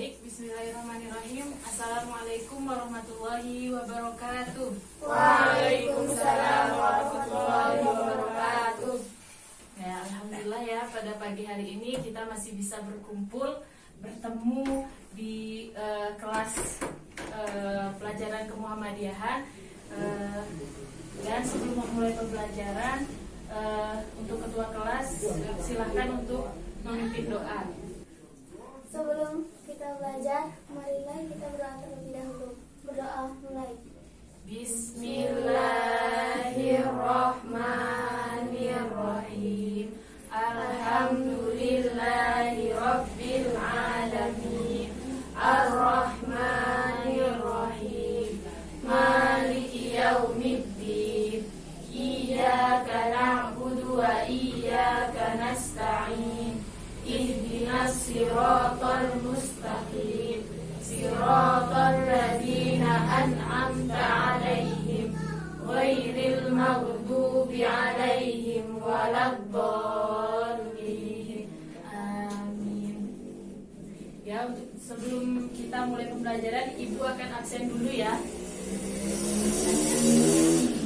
Baik, bismillahirrahmanirrahim. Assalamualaikum warahmatullahi wabarakatuh. Waalaikumsalam warahmatullahi wabarakatuh. Ya, alhamdulillah ya, pada pagi hari ini kita masih bisa berkumpul, bertemu di kelas pelajaran kemuhammadiyahan. Dan sebelum memulai pembelajaran, untuk ketua kelas silahkan untuk memimpin doa. Sebelum kita belajar, marilah kita berdoa terlebih dahulu. Berdoa mulai. Bismillahirrahmanirrahim. Alhamdulillahi rabbil alamin. Ar-Rahmanir-Rahim. Maliki yaumiddin. Iyyaka na'budu wa iyyaka nasta'in. Ihdinas siratal mustaqim. Siratal ladzina an'amta 'alaihim ghairil maghdubi 'alaihim waladdallin. Amin. Ya, untuk sebelum kita mulai pembelajaran, Ibu akan absen dulu ya.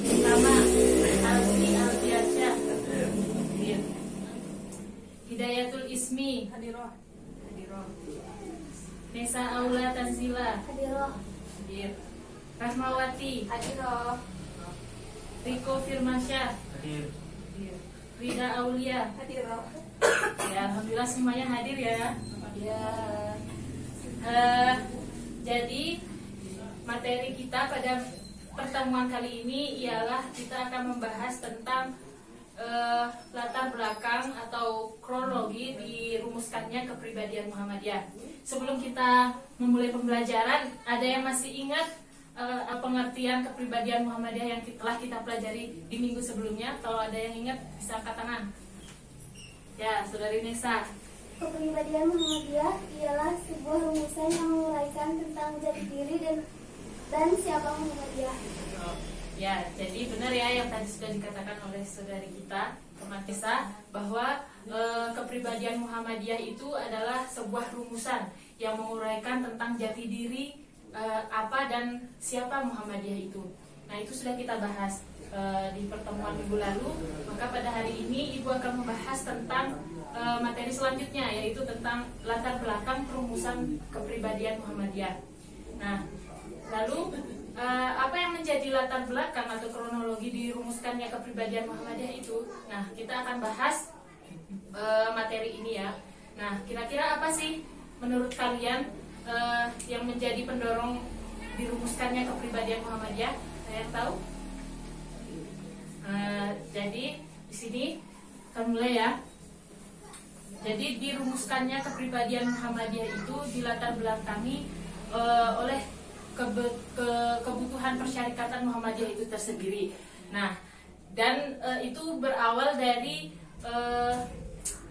Pertama, Alfiansyah. Hidayatul Ismi. Hadiroh. Nesa Aula Tanzila. Hadiroh. Hadir. Rahmawati. Hadiroh. Riko Firmansyah. Hadir. Rida Aulia. Hadiroh. Ya, alhamdulillah semuanya hadir ya. Ya. Jadi materi kita pada pertemuan kali ini ialah kita akan membahas tentang latar belakang atau kronologi dirumuskannya kepribadian Muhammadiyah. Sebelum kita memulai pembelajaran, ada yang masih ingat pengertian kepribadian Muhammadiyah yang telah kita pelajari di minggu sebelumnya? Kalau ada yang ingat bisa angkat tangan. Ya, Saudari Nesa. Kepribadian Muhammadiyah ialah sebuah rumusan yang menguraikan tentang jati diri dan siapa Muhammadiyah. Ya, jadi benar ya yang tadi sudah dikatakan oleh saudari kita, Nesa, bahwa kepribadian Muhammadiyah itu adalah sebuah rumusan yang menguraikan tentang jati diri apa dan siapa Muhammadiyah itu. Nah, itu sudah kita bahas di pertemuan minggu lalu. Maka pada hari ini Ibu akan membahas tentang materi selanjutnya, yaitu tentang latar belakang perumusan kepribadian Muhammadiyah. Nah, lalu apa yang menjadi latar belakang atau kronologi dirumuskannya kepribadian Muhammadiyah itu? Nah, kita akan bahas materi ini ya. Nah, kira-kira apa sih menurut kalian yang menjadi pendorong dirumuskannya kepribadian Muhammadiyah? Ada yang tahu? Jadi di sini akan mulai ya. Jadi dirumuskannya kepribadian Muhammadiyah itu dilatar belakangi oleh kebutuhan persyarikatan Muhammadiyah itu tersendiri. Nah, dan itu berawal dari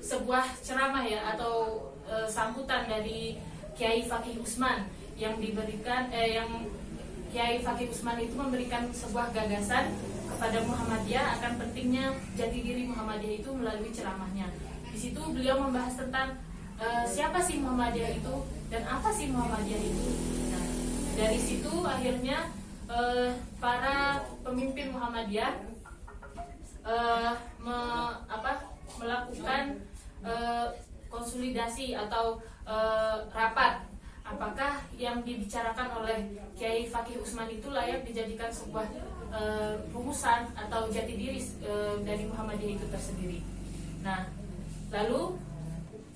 sebuah ceramah ya atau sambutan dari Kiai Fakih Usman yang diberikan yang Kiai Fakih Usman itu memberikan sebuah gagasan kepada Muhammadiyah akan pentingnya jati diri Muhammadiyah itu melalui ceramahnya. Di situ beliau membahas tentang siapa sih Muhammadiyah itu dan apa sih Muhammadiyah itu. Nah, dari situ akhirnya para pemimpin Muhammadiyah melakukan konsolidasi atau rapat. Apakah yang dibicarakan oleh Kiai Fakih Usman itu layak dijadikan sebuah rumusan atau jati diri dari Muhammadiyah itu tersendiri. Nah, lalu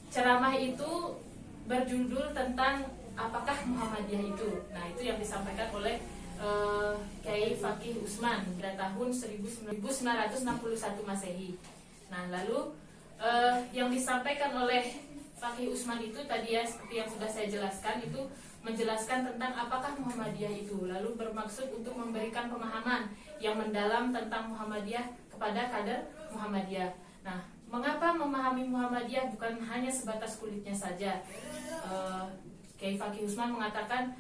ceramah itu berjudul tentang apakah Muhammadiyah itu. Nah, itu yang disampaikan oleh Kiai Fakih Usman pada tahun 1961 Masehi. Nah, lalu yang disampaikan oleh Fakih Usman itu tadi ya, seperti yang sudah saya jelaskan, itu menjelaskan tentang apakah Muhammadiyah itu, lalu bermaksud untuk memberikan pemahaman yang mendalam tentang Muhammadiyah kepada kader Muhammadiyah. Nah, mengapa memahami Muhammadiyah bukan hanya sebatas kulitnya saja? Kiai Fakih Usman mengatakan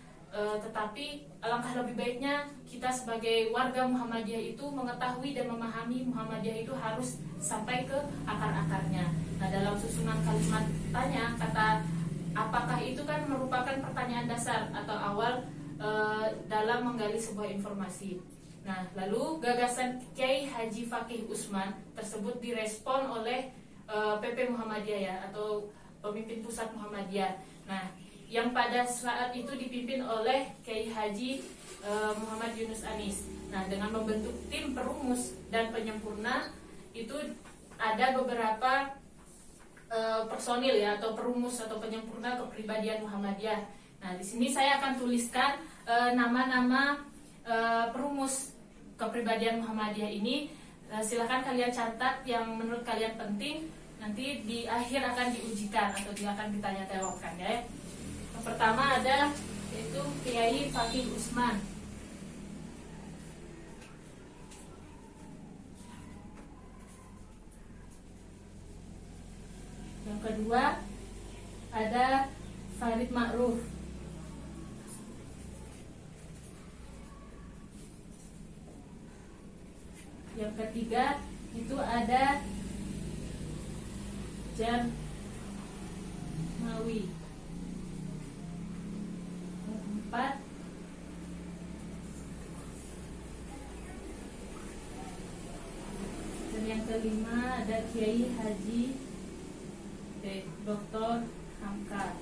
tetapi alangkah lebih baiknya kita sebagai warga Muhammadiyah itu mengetahui dan memahami Muhammadiyah itu harus sampai ke akar-akarnya. Nah, dalam susunan kalimat tanya kata apakah itu kan merupakan pertanyaan dasar atau awal dalam menggali sebuah informasi. Nah, lalu gagasan Kiai Haji Fakih Usman tersebut direspon oleh PP Muhammadiyah ya, atau pemimpin pusat Muhammadiyah. Nah, yang pada saat itu dipimpin oleh Kiai Haji Muhammad Yunus Anis. Nah, dengan membentuk tim perumus dan penyempurna itu ada beberapa personil ya, atau perumus atau penyempurna kepribadian Muhammadiyah. Nah, di sini saya akan tuliskan nama-nama perumus kepribadian Muhammadiyah ini. Silakan kalian catat yang menurut kalian penting, nanti di akhir akan diujikan atau dia akan ditanya-jawabkan ya. Yang pertama ada yaitu Kiai Fakih Usman. Yang kedua ada Farid Ma'ruf. Yang ketiga itu ada Jarnawi. Yang keempat dan yang kelima ada Kiai Haji Dr. Hamka.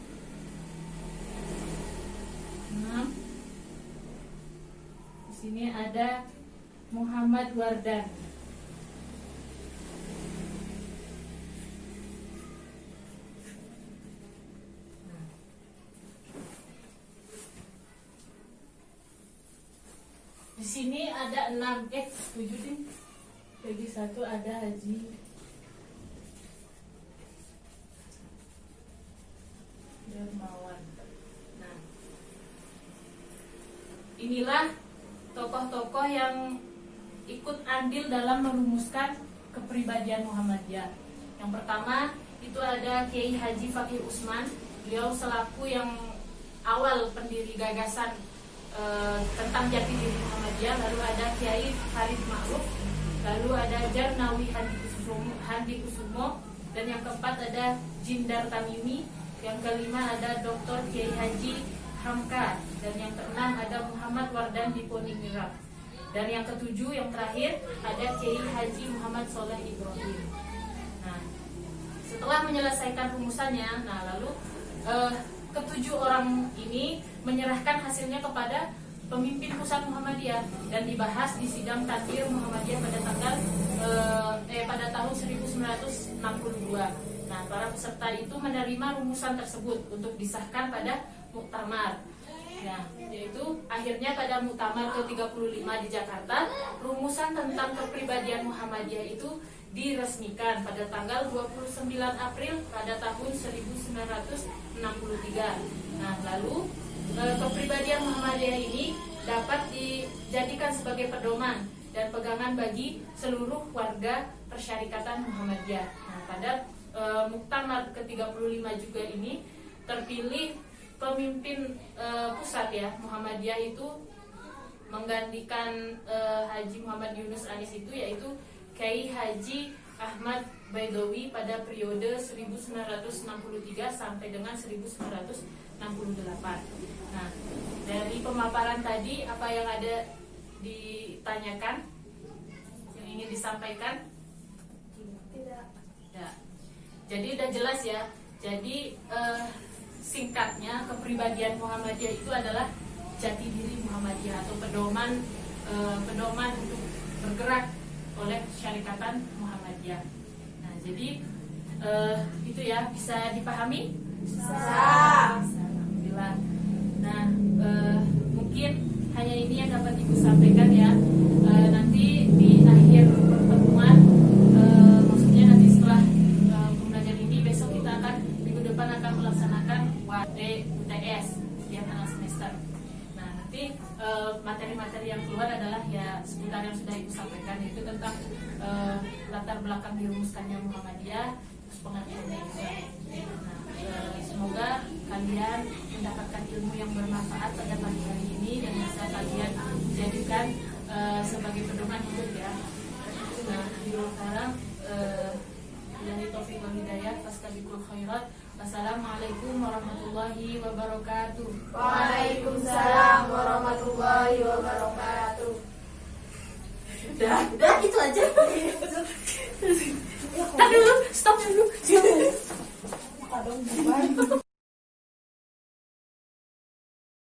6. Di sini ada Muhammad Wardan. Di sini ada 6, 7 nih. Jadi 1 ada Haji Darmawan. Nah, inilah tokoh-tokoh yang ikut andil dalam merumuskan kepribadian Muhammadiyah. Yang pertama itu ada Kiai Haji Fakih Usman. Beliau selaku yang awal pendiri gagasan tentang jati diri Muhammadiyah. Lalu ada Kiai Farid Ma'ruf, lalu ada Jarnawi Handi Kusumo, dan yang keempat ada Jindar Tamimi. Yang kelima ada Dr. Kiai Haji Hamka, dan yang keenam ada Muhammad Wardan Diponingrat, dan yang ketujuh yang terakhir ada Kiai Haji Muhammad Soleh Ibrahim. Nah, setelah menyelesaikan rumusannya, nah lalu ketujuh orang ini menyerahkan hasilnya kepada pemimpin pusat Muhammadiyah dan dibahas di sidang takbir Muhammadiyah pada tahun 1962. Nah, para peserta itu menerima rumusan tersebut untuk disahkan pada muktamar. Ya, yaitu akhirnya pada muktamar ke-35 di Jakarta, rumusan tentang kepribadian Muhammadiyah itu diresmikan pada tanggal 29 April pada tahun 1963. Nah, lalu kepribadian Muhammadiyah ini dapat dijadikan sebagai pedoman dan pegangan bagi seluruh warga persyarikatan Muhammadiyah. Nah, pada muktamar ke-35 juga ini terpilih pemimpin pusat ya Muhammadiyah itu menggantikan Haji Muhammad Yunus Anis itu, yaitu Kiai Haji Ahmad Baidowi pada periode 1963 sampai dengan 1968. Nah, dari pemaparan tadi apa yang ada ditanyakan yang ingin disampaikan? Tidak. Ya. Jadi udah jelas ya. Jadi singkatnya kepribadian Muhammadiyah itu adalah jati diri Muhammadiyah atau pedoman untuk bergerak oleh syarikatan Muhammadiyah. Nah, jadi itu ya, bisa dipahami? Bisa. Alhamdulillah. Nah, mungkin hanya ini yang dapat Ibu sampaikan ya. Nanti di akhir pertemuan, maksudnya nanti setelah pembelajaran ini, besok kita akan minggu depan akan melaksanakan UTS setiap tengah semester. Nah, nanti materi-materi yang keluar adalah ya seputar yang sudah Ibu sampaikan, yaitu tentang latar belakang dirumuskannya Muhammadiyah, terus pengertiannya juga. Nah, semoga kalian mendapatkan ilmu yang bermanfaat pada pagi hari ini dan bisa kalian jadikan sebagai pedoman hidup ya. Nah, sekarang billahi taufiq wal hidayah, fastabiqul khairat. Assalamualaikum warahmatullahi wabarakatuh. Waalaikumsalam warahmatullahi wabarakatuh. Udah itu aja. Tadi dulu, stop dulu.